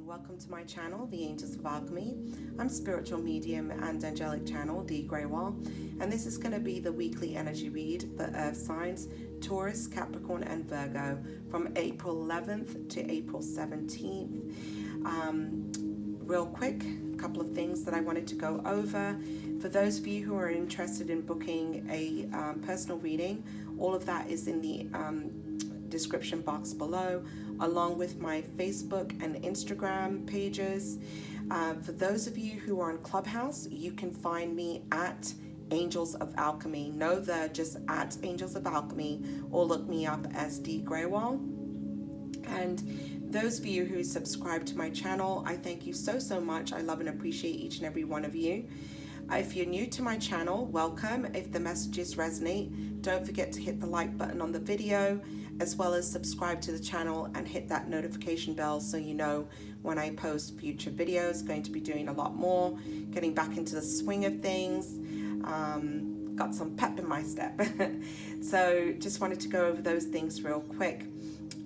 welcome to my channel, the Angels of Alchemy. I'm spiritual medium and angelic channel, Dee Grewal, and this is going to be the weekly energy read for Earth signs, Taurus, Capricorn, and Virgo from April 11th to April 17th. Real quick, a couple of things that I wanted to go over. For those of you who are interested in booking a personal reading, all of that is in the description box below, along with my Facebook and Instagram pages. For those of you who are on Clubhouse, you can find me at Angels of Alchemy. No, just at Angels of Alchemy, or look me up as Dee Grewal. And those of you who subscribe to my channel, I thank you so much. I love and appreciate each and every one of you. If you're new to my channel, welcome. If the messages resonate, don't forget to hit the like button on the video, as well as subscribe to the channel and hit that notification bell so you know when I post future videos. Going to be doing a lot more, getting back into the swing of things. Got some pep in my step. So just wanted to go over those things real quick.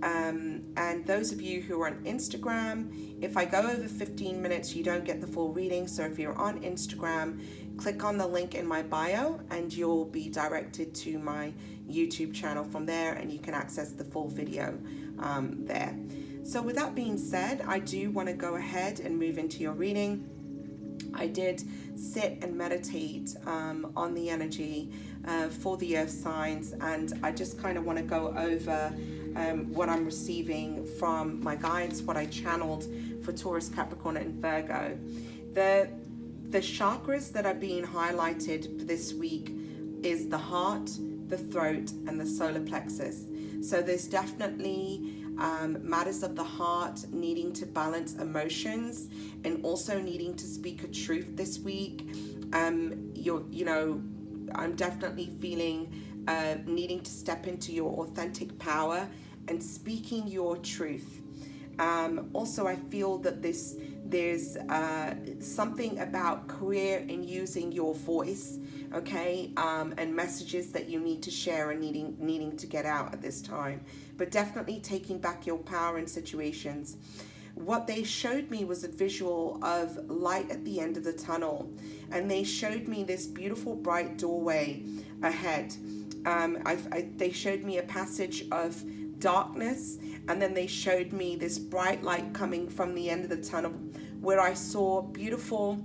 And those of you who are on Instagram, if I go over 15 minutes, you don't get the full reading. So if you're on Instagram, click on the link in my bio and you'll be directed to my YouTube channel from there, and you can access the full video there. So with that being said, I do want to go ahead and move into your reading. I did sit and meditate on the energy for the earth signs, and I just kind of want to go over what I'm receiving from my guides, what I channeled for Taurus, Capricorn, and Virgo. The chakras that are being highlighted for this week is the heart, the throat, and the solar plexus. So there's definitely matters of the heart, needing to balance emotions and also needing to speak a truth this week. I'm definitely feeling needing to step into your authentic power and speaking your truth. Also, I feel that there's something about career and using your voice, okay, and messages that you need to share and needing to get out at this time, but definitely taking back your power in situations. What they showed me was a visual of light at the end of the tunnel, and they showed me this beautiful bright doorway ahead. They showed me a passage of darkness, and then they showed me this bright light coming from the end of the tunnel, where I saw beautiful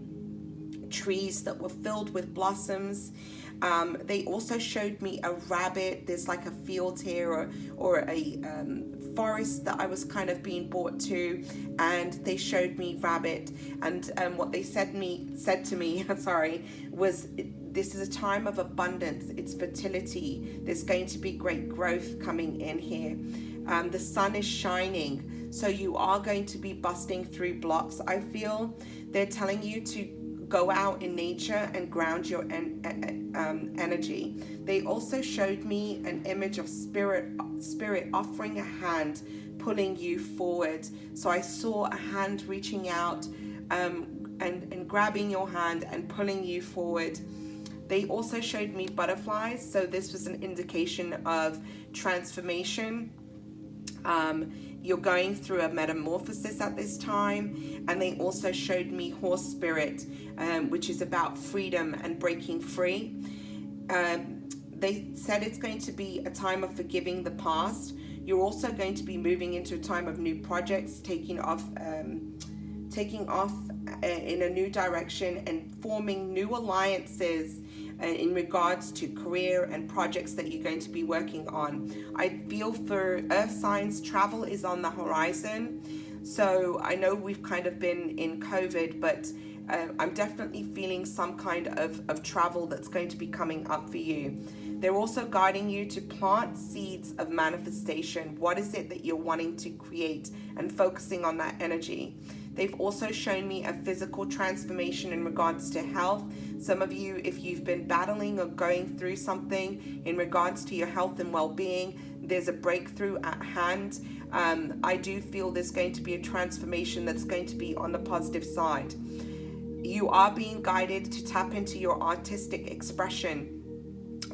trees that were filled with blossoms. They also showed me a rabbit. There's like a field here or a forest that I was kind of being brought to, and they showed me rabbit. And what they said to me was, this is a time of abundance. It's fertility. There's going to be great growth coming in here. The sun is shining, so you are going to be busting through blocks. I feel they're telling you to go out in nature and ground your energy. They also showed me an image of spirit offering a hand, pulling you forward. So I saw a hand reaching out and grabbing your hand and pulling you forward. They also showed me butterflies, so this was an indication of transformation. You're going through a metamorphosis at this time. And they also showed me horse spirit, which is about freedom and breaking free. They said it's going to be a time of forgiving the past. You're also going to be moving into a time of new projects, taking off in a new direction and forming new alliances in regards to career and projects that you're going to be working on. I feel for earth signs, travel is on the horizon. So I know we've kind of been in COVID, but I'm definitely feeling some kind of travel that's going to be coming up for you. They're also guiding you to plant seeds of manifestation. What is it that you're wanting to create, and focusing on that energy? They've also shown me a physical transformation in regards to health. Some of you, if you've been battling or going through something in regards to your health and well-being, there's a breakthrough at hand. I do feel there's going to be a transformation that's going to be on the positive side. You are being guided to tap into your artistic expression.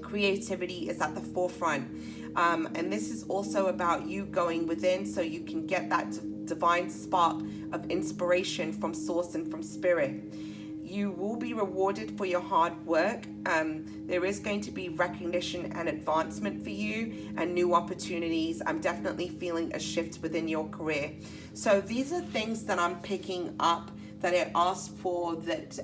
Creativity is at the forefront. And this is also about you going within so you can get that divine spark of inspiration from source and from spirit. You will be rewarded for your hard work. There is going to be recognition and advancement for you and new opportunities. I'm definitely feeling a shift within your career. So these are things that I'm picking up that I asked for that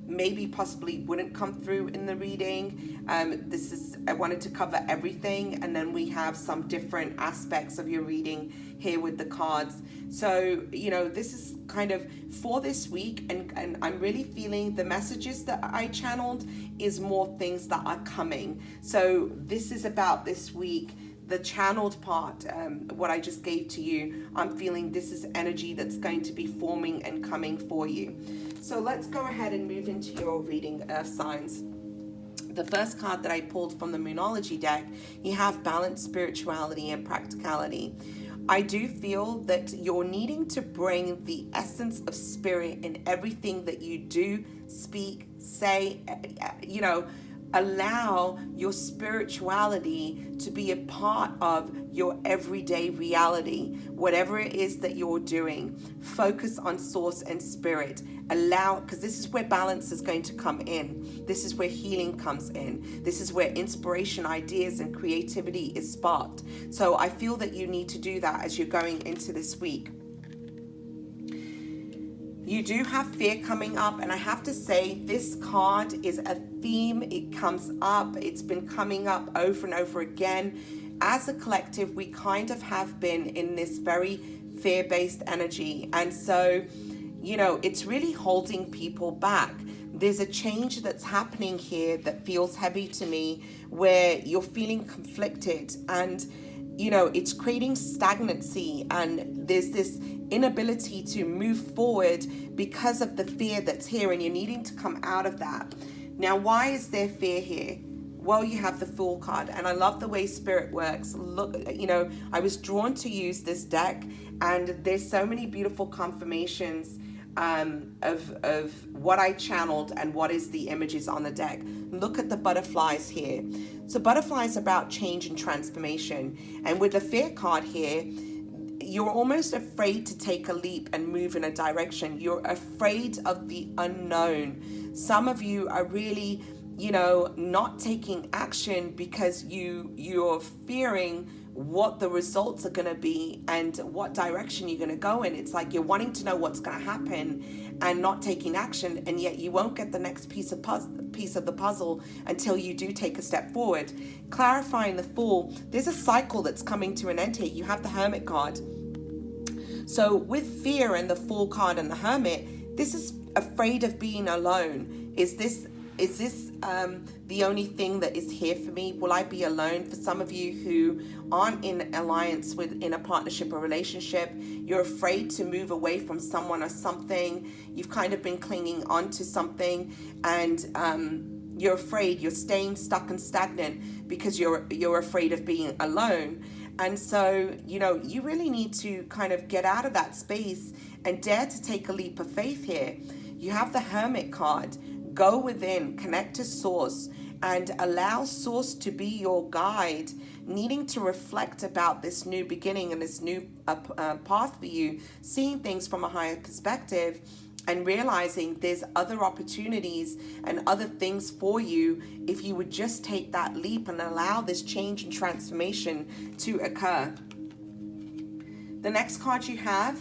maybe possibly wouldn't come through in the reading. I wanted to cover everything, and then we have some different aspects of your reading here with the cards. So, this is kind of for this week, and I'm really feeling the messages that I channeled is more things that are coming. So this is about this week. The channeled part, what I just gave to you, I'm feeling this is energy that's going to be forming and coming for you. So let's go ahead and move into your reading, Earth signs. The first card that I pulled from the Moonology deck, you have balance, spirituality, and practicality. I do feel that you're needing to bring the essence of spirit in everything that you do, speak, say, allow your spirituality to be a part of your everyday reality. Whatever it is that you're doing, focus on source and spirit. Allow, because this is where balance is going to come in. This is where healing comes in. This is where inspiration, ideas, and creativity is sparked. So I feel that you need to do that as you're going into this week. You do have fear coming up, and I have to say this card is a theme. It comes up. It's been coming up over and over again. As a collective, we kind of have been in this very fear-based energy, and so it's really holding people back. There's a change that's happening here that feels heavy to me, where you're feeling conflicted, and it's creating stagnancy, and there's this inability to move forward because of the fear that's here, and you're needing to come out of that. Now, why is there fear here? Well, you have the Fool card, and I love the way Spirit works. Look, I was drawn to use this deck, and there's so many beautiful confirmations of what I channeled and what is the images on the deck. Look at the butterflies here. So butterflies about change and transformation. And with the Fear card here, you're almost afraid to take a leap and move in a direction. You're afraid of the unknown. Some of you are really, not taking action because you're fearing what the results are going to be and what direction you're going to go in. It's like you're wanting to know what's going to happen and not taking action, and yet you won't get the next piece of the puzzle until you do take a step forward. Clarifying the Fool, there's a cycle that's coming to an end here. You have the Hermit card. So with fear and the Fool card and the Hermit, this is afraid of being alone. Is this the only thing that is here for me? Will I be alone? For some of you who aren't in alliance in a partnership or relationship, you're afraid to move away from someone or something. You've kind of been clinging on to something, and you're afraid. You're staying stuck and stagnant because you're afraid of being alone. And so, you really need to kind of get out of that space and dare to take a leap of faith here. You have the Hermit card. Go within, connect to Source, and allow Source to be your guide, needing to reflect about this new beginning and this new path for you, seeing things from a higher perspective, and realizing there's other opportunities and other things for you if you would just take that leap and allow this change and transformation to occur. The next card you have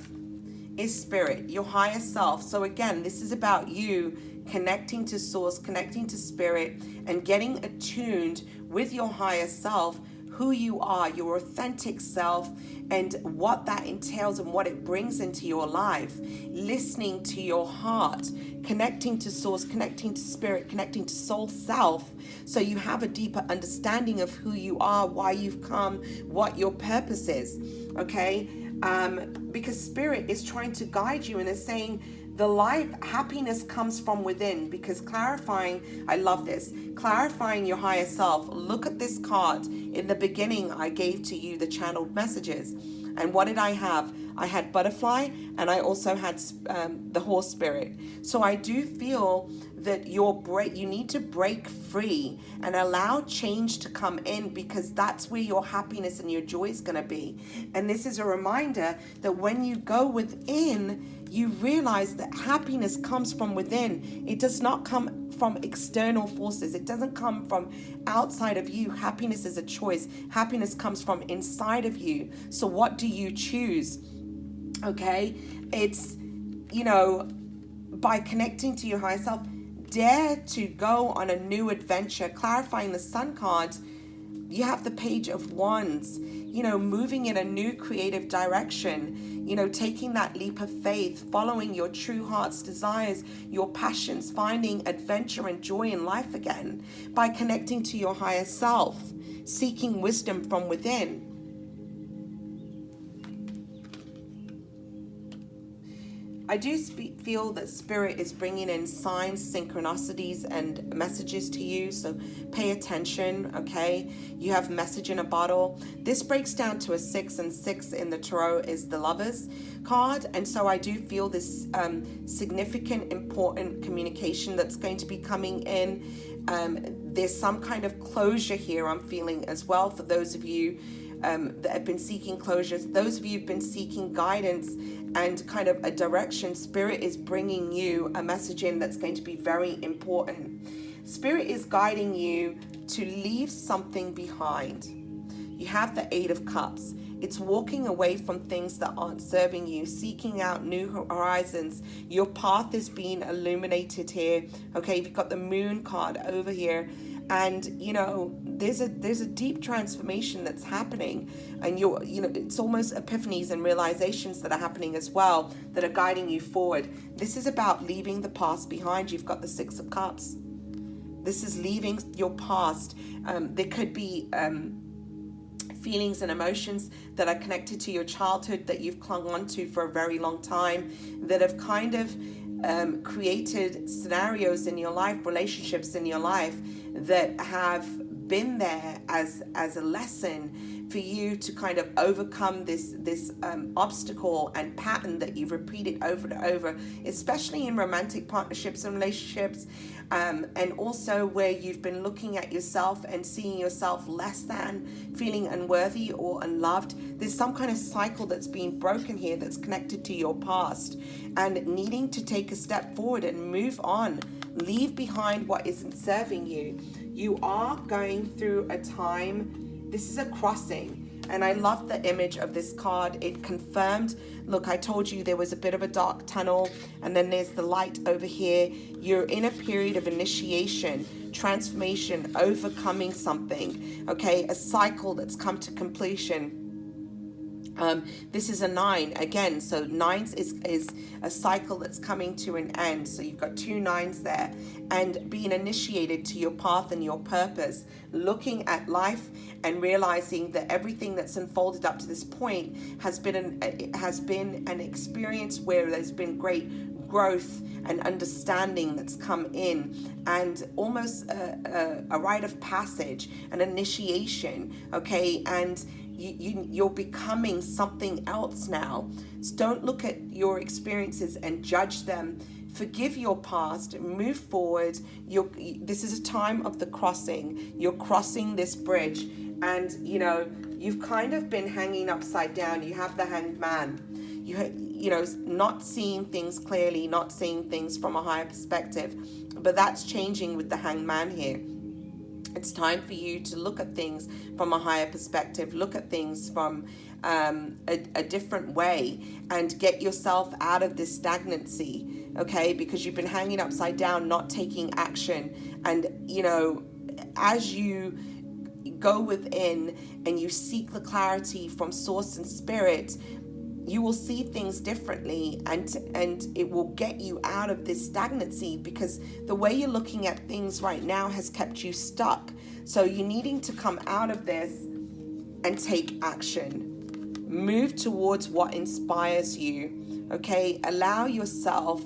is Spirit, your higher self. So again, this is about you connecting to Source, connecting to Spirit, and getting attuned with your higher self, who you are, your authentic self, and what that entails and what it brings into your life. Listening to your heart, connecting to Source, connecting to Spirit, connecting to soul self, so you have a deeper understanding of who you are, why you've come, what your purpose is, okay? Because Spirit is trying to guide you, and is saying the life happiness comes from within. Because clarifying, I love this, clarifying your higher self. Look at this card. In the beginning, I gave to you the channeled messages, and what did I have? I had butterfly, and I also had the horse spirit. So I do feel that you need to break free and allow change to come in, because that's where your happiness and your joy is going to be. And this is a reminder that when you go within, you realize that happiness comes from within. It does not come from external forces. It doesn't come from outside of you. Happiness is a choice. Happiness comes from inside of you. So what do you choose? Okay, it's, by connecting to your higher self, dare to go on a new adventure. Clarifying the Sun card, you have the Page of Wands, moving in a new creative direction, taking that leap of faith, following your true heart's desires, your passions, finding adventure and joy in life again by connecting to your higher self, seeking wisdom from within. I do feel that Spirit is bringing in signs, synchronicities, and messages to you. So pay attention, okay? You have message in a bottle. This breaks down to a 6, and 6 in the Tarot is the Lovers card. And so I do feel this significant, important communication that's going to be coming in. There's some kind of closure here I'm feeling as well for those of you that have been seeking closures. Those of you who've been seeking guidance and kind of a direction, Spirit is bringing you a message in that's going to be very important. Spirit is guiding you to leave something behind. You have the 8 of Cups. It's walking away from things that aren't serving you, seeking out new horizons. Your path is being illuminated here. Okay, you've got the Moon card over here. And there's a deep transformation that's happening, and it's almost epiphanies and realizations that are happening as well that are guiding you forward. This is about leaving the past behind. You've got the 6 of Cups. This is leaving your past. There could be feelings and emotions that are connected to your childhood that you've clung on to for a very long time, that have kind of created scenarios in your life, relationships in your life that have been there as a lesson for you to kind of overcome this obstacle and pattern that you've repeated over and over, especially in romantic partnerships and relationships, and also where you've been looking at yourself and seeing yourself less than, feeling unworthy or unloved. There's some kind of cycle that's being broken here that's connected to your past, and needing to take a step forward and move on. Leave behind what isn't serving you. You are going through a time, this is a crossing, and I love the image of this card. It confirmed, look, I told you there was a bit of a dark tunnel, and then there's the light over here. You're in a period of initiation, transformation, overcoming something, okay? A cycle that's come to completion. This is a 9 again, so 9s is a cycle that's coming to an end. So you've got 2 9s there, and being initiated to your path and your purpose, looking at life and realizing that everything that's unfolded up to this point has been an experience where there's been great growth and understanding that's come in, and almost a rite of passage, an initiation, okay? And you're becoming something else now. So don't look at your experiences and judge them. Forgive your past, move forward. This is a time of the crossing. You're crossing this bridge, and you've kind of been hanging upside down. You have the Hanged Man. Not seeing things clearly, not seeing things from a higher perspective. But that's changing with the Hanged Man here. It's time for you to look at things from a higher perspective, look at things from a different way, and get yourself out of this stagnancy, okay? Because you've been hanging upside down, not taking action. And, as you go within and you seek the clarity from Source and Spirit, you will see things differently, and it will get you out of this stagnancy, because the way you're looking at things right now has kept you stuck. So you're needing to come out of this and take action. Move towards what inspires you, okay? Allow yourself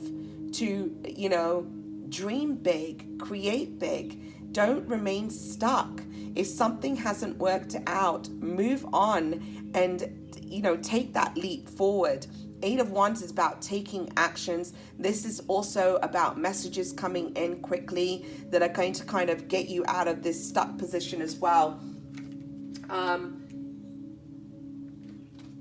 to, dream big, create big. Don't remain stuck. If something hasn't worked out, move on and take that leap forward. Eight of Wands is about taking actions. This is also about messages coming in quickly that are going to kind of get you out of this stuck position as well.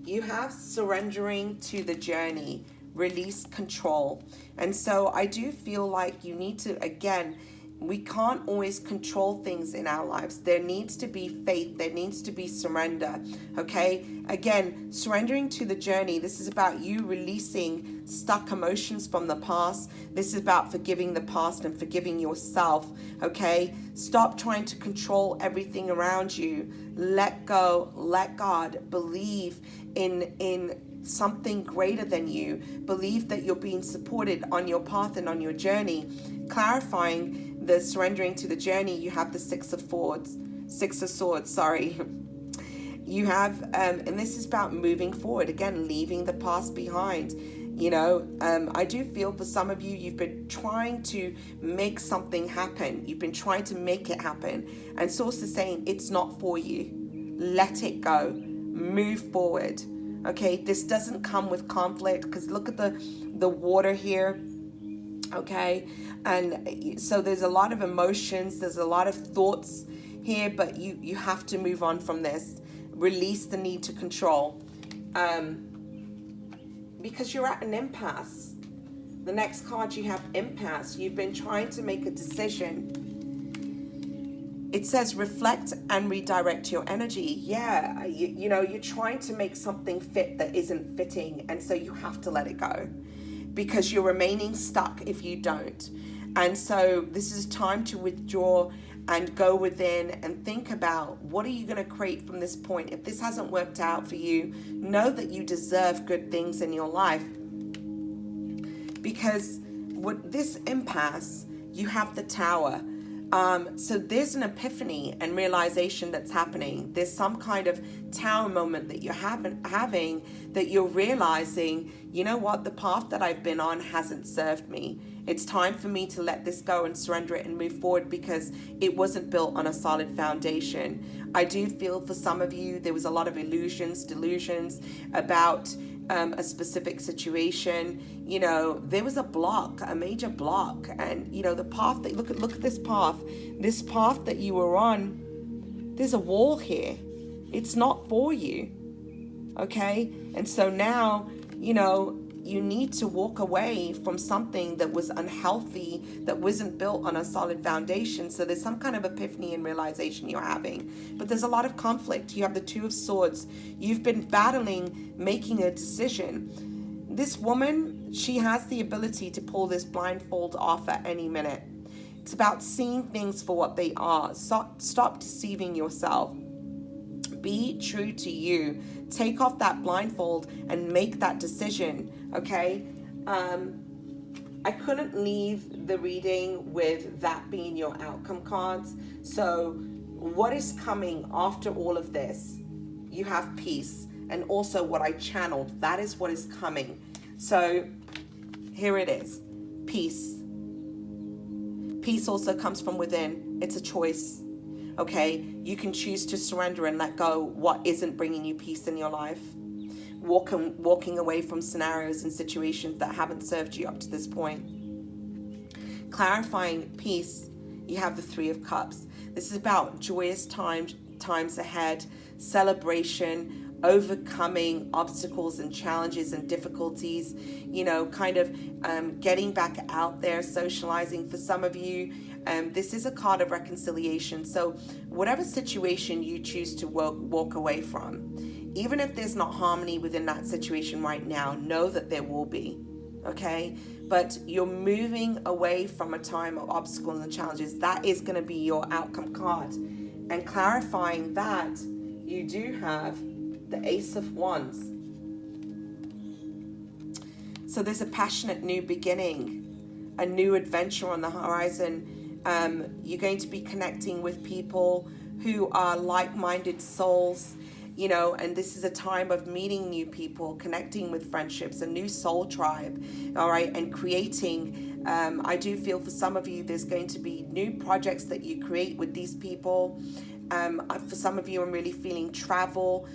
You have surrendering to the journey, release control. And so I do feel like you need to, again, we can't always control things in our lives. There needs to be faith. There needs to be surrender. Okay? Again, surrendering to the journey. This is about you releasing stuck emotions from the past. This is about forgiving the past and forgiving yourself. Okay? Stop trying to control everything around you. Let go. Let God. Believe in something greater than you. Believe that you're being supported on your path and on your journey. Clarifying the surrendering to the journey, you have the Six of Swords, sorry. You have, and this is about moving forward, again, leaving the past behind. You know, I do feel for some of you, you've been trying to make something happen. You've been trying to make it happen. And Source is saying it's not for you. Let it go. Move forward. Okay, this doesn't come with conflict, because look at the water here. Okay, and so there's a lot of emotions, there's a lot of thoughts here, but you have to move on from this. Release the need to control, because you're at an impasse. The next card you have impasse. You've been trying to make a decision. It says reflect and redirect your energy. Yeah, you know, you're trying to make something fit that isn't fitting, and so you have to let it go, because you're remaining stuck if you don't. And so this is time to withdraw and go within and think about, what are you going to create from this point? If this hasn't worked out for you, know that you deserve good things in your life. Because with this impasse, you have the Tower. So there's an epiphany and realization that's happening. There's some kind of Tower moment that you're having that you're realizing, you know what, the path that I've been on hasn't served me. It's time for me to let this go and surrender it and move forward, because it wasn't built on a solid foundation. I do feel for some of you, there was a lot of illusions, delusions about a specific situation. You know, there was a block, a major block, and you know, the path that look at this path that you were on, there's a wall here. It's not for you. Okay? And so now, you know, you need to walk away from something that was unhealthy, that wasn't built on a solid foundation. So there's some kind of epiphany and realization you're having. But there's a lot of conflict. You have the Two of Swords. You've been battling, making a decision. This woman, she has the ability to pull this blindfold off at any minute. It's about seeing things for what they are. Stop deceiving yourself. Be true to you. Take off that blindfold and make that decision, okay? I couldn't leave the reading with that being your outcome cards. So what is coming after all of this? You have peace. And also what I channeled, that is what is coming. So here it is. Peace. Peace also comes from within. It's a choice. Okay, you can choose to surrender and let go what isn't bringing you peace in your life. Walking away from scenarios and situations that haven't served you up to this point. Clarifying peace, you have the Three of Cups. This is about joyous times ahead, celebration, overcoming obstacles and challenges and difficulties, you know, kind of getting back out there, socializing. For some of you, this is a card of reconciliation. So whatever situation you choose to walk away from, even if there's not harmony within that situation right now, know that there will be, okay? But you're moving away from a time of obstacles and challenges. That is going to be your outcome card. And clarifying that, you do have the Ace of Wands. So there's a passionate new beginning, a new adventure on the horizon. You're going to be connecting with people who are like-minded souls, you know, and this is a time of meeting new people, connecting with friendships, a new soul tribe, all right, and creating. I do feel for some of you, there's going to be new projects that you create with these people. For some of you, I'm really feeling travel.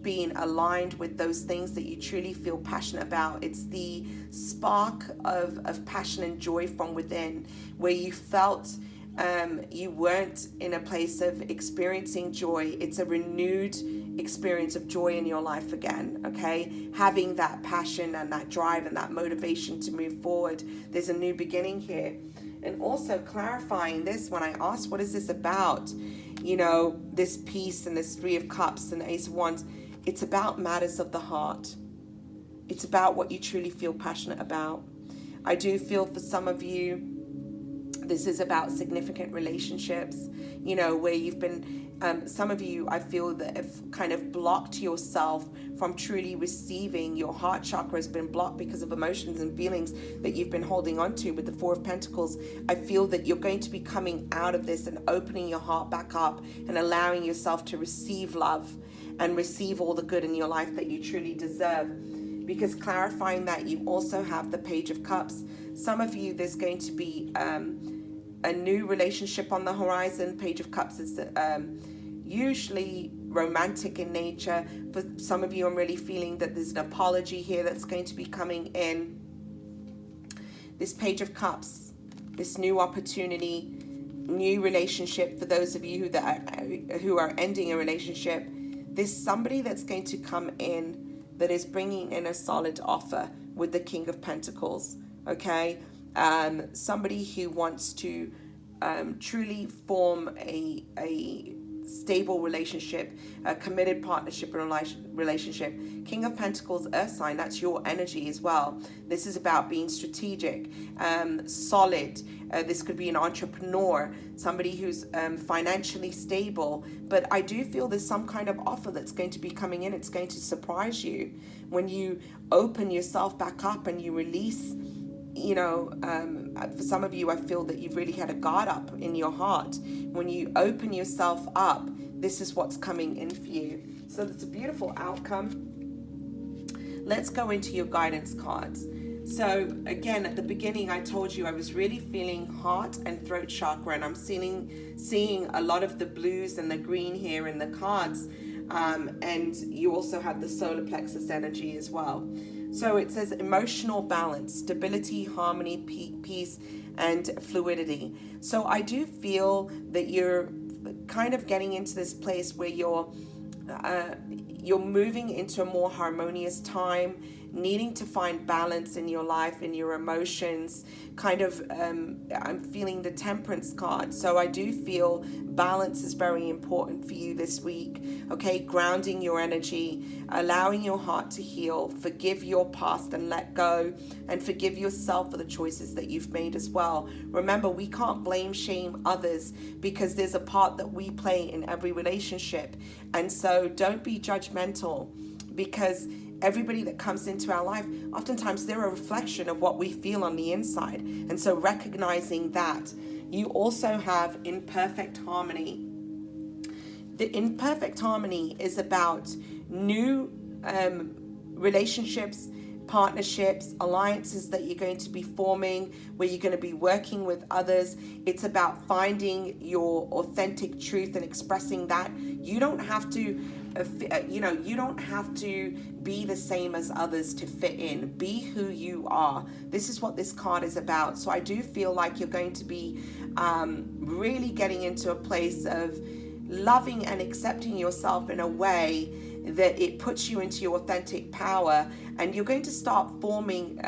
being aligned with those things that you truly feel passionate about. It's the spark of passion and joy from within, where you felt you weren't in a place of experiencing joy. It's a renewed experience of joy in your life again, okay? Having that passion and that drive and that motivation to move forward. There's a new beginning here. And also clarifying this, when I asked, what is this about? You know, this peace and this Three of Cups and the Ace of Wands, it's about matters of the heart. It's about what you truly feel passionate about. I do feel for some of you, this is about significant relationships, you know, where you've been, some of you, I feel that have kind of blocked yourself from truly receiving. Your heart chakra has been blocked because of emotions and feelings that you've been holding on to with the Four of Pentacles. I feel that you're going to be coming out of this and opening your heart back up and allowing yourself to receive love and receive all the good in your life that you truly deserve. Because clarifying that, you also have the Page of Cups. Some of you, there's going to be a new relationship on the horizon. Page of Cups is usually romantic in nature. For some of you, I'm really feeling that there's an apology here that's going to be coming in. This Page of Cups, this new opportunity, new relationship. For those of you who are ending a relationship, there's somebody that's going to come in that is bringing in a solid offer with the King of Pentacles, okay? Somebody who wants to truly form a stable relationship, a committed partnership and relationship. King of Pentacles, Earth sign, that's your energy as well. This is about being strategic, solid. This could be an entrepreneur, somebody who's financially stable. But I do feel there's some kind of offer that's going to be coming in. It's going to surprise you when you open yourself back up and you release. You know, for some of you, I feel that you've really had a guard up in your heart. When you open yourself up, this is what's coming in for you. So it's a beautiful outcome. Let's go into your guidance cards. So again, at the beginning, I told you I was really feeling heart and throat chakra, and I'm seeing a lot of the blues and the green here in the cards. And you also have the solar plexus energy as well. So it says emotional balance, stability, harmony, peace, and fluidity. So I do feel that you're kind of getting into this place where you're moving into a more harmonious time, needing to find balance in your life, in your emotions, kind of, I'm feeling the Temperance card. So I do feel balance is very important for you this week, okay? Grounding your energy, allowing your heart to heal, forgive your past and let go, and forgive yourself for the choices that you've made as well. Remember, we can't blame, shame others, because there's a part that we play in every relationship. And so don't be judgmental, because everybody that comes into our life, oftentimes they're a reflection of what we feel on the inside. And so recognizing that. You also have imperfect harmony. The imperfect harmony is about new relationships, partnerships, alliances that you're going to be forming, where you're going to be working with others. It's about finding your authentic truth and expressing that. You don't have to you don't have to be the same as others to fit in. Be who you are. This is what this card is about. So I do feel like you're going to be really getting into a place of loving and accepting yourself in a way that it puts you into your authentic power, and you're going to start forming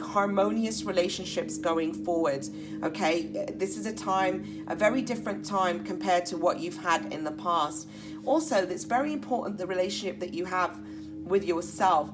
harmonious relationships going forward, okay? This is a very different time compared to what you've had in the past. Also, it's very important, the relationship that you have with yourself.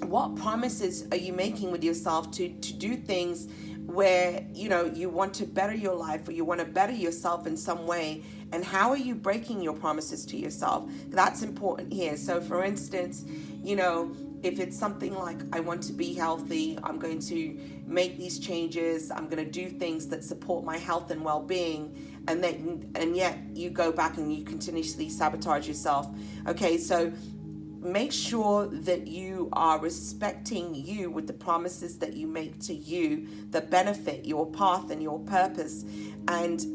What promises are you making with yourself to do things where, you know, you want to better your life, or you want to better yourself in some way? And how are you breaking your promises to yourself? That's important here. So for instance, you know, if it's something like, I want to be healthy, I'm going to make these changes, I'm going to do things that support my health and well-being, and yet you go back and you continuously sabotage yourself. Okay, so make sure that you are respecting you with the promises that you make to you that benefit your path and your purpose. And,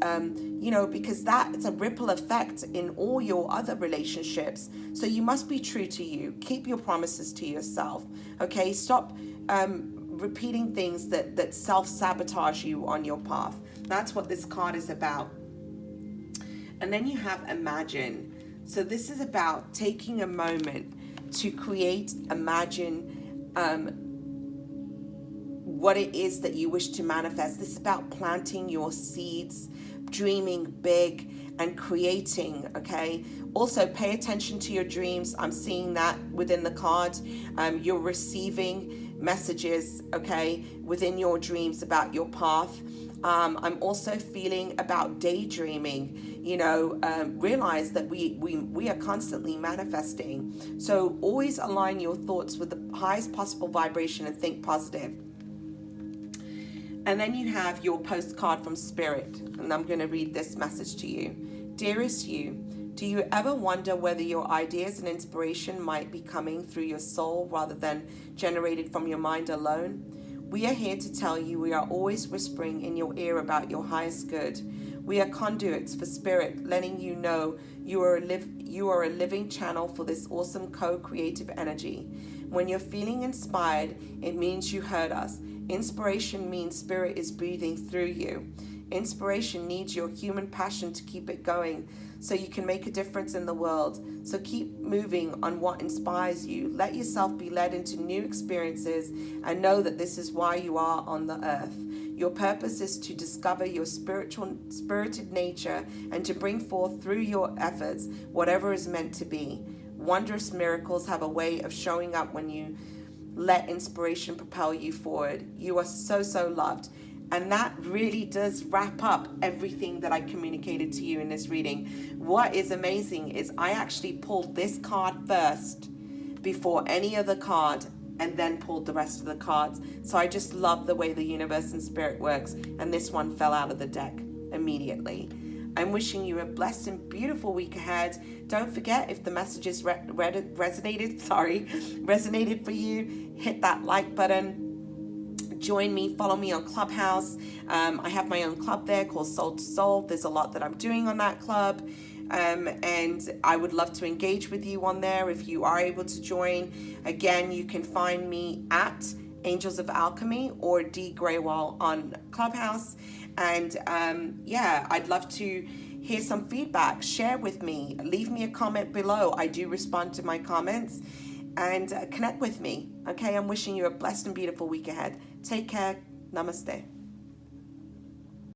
because it's a ripple effect in all your other relationships. So you must be true to you. Keep your promises to yourself. Okay, stop repeating things that self-sabotage you on your path. That's what this card is about. And then you have imagine. So this is about taking a moment to imagine what it is that you wish to manifest. This is about planting your seeds, dreaming big, and creating, okay? Also, pay attention to your dreams. I'm seeing that within the card. You're receiving messages, okay, within your dreams about your path. I'm also feeling about daydreaming. Realize that we are constantly manifesting. So always align your thoughts with the highest possible vibration and think positive. And then you have your postcard from Spirit, and I'm going to read this message to you. Dearest you, do you ever wonder whether your ideas and inspiration might be coming through your soul rather than generated from your mind alone? We are here to tell you we are always whispering in your ear about your highest good. We are conduits for Spirit, letting you know you are a living channel for this awesome co-creative energy. When you're feeling inspired, it means you heard us. Inspiration means Spirit is breathing through you. Inspiration needs your human passion to keep it going so you can make a difference in the world. So keep moving on what inspires you. Let yourself be led into new experiences and know that this is why you are on the earth. Your purpose is to discover your spirited nature and to bring forth through your efforts whatever is meant to be. Wondrous miracles have a way of showing up when you let inspiration propel you forward. You are so, so loved. And that really does wrap up everything that I communicated to you in this reading. What is amazing is I actually pulled this card first before any other card and then pulled the rest of the cards. So I just love the way the universe and spirit works. And this one fell out of the deck immediately. I'm wishing you a blessed and beautiful week ahead. Don't forget, if the messages resonated for you, hit that like button. Join me, follow me on Clubhouse. I have my own club there called Soul to Soul. There's a lot that I'm doing on that club. And I would love to engage with you on there if you are able to join. Again, you can find me at Angels of Alchemy or Dee Grewal on Clubhouse. And I'd love to hear some feedback. Share with me. Leave me a comment below. I do respond to my comments. And connect with me. Okay, I'm wishing you a blessed and beautiful week ahead. Take care. Namaste.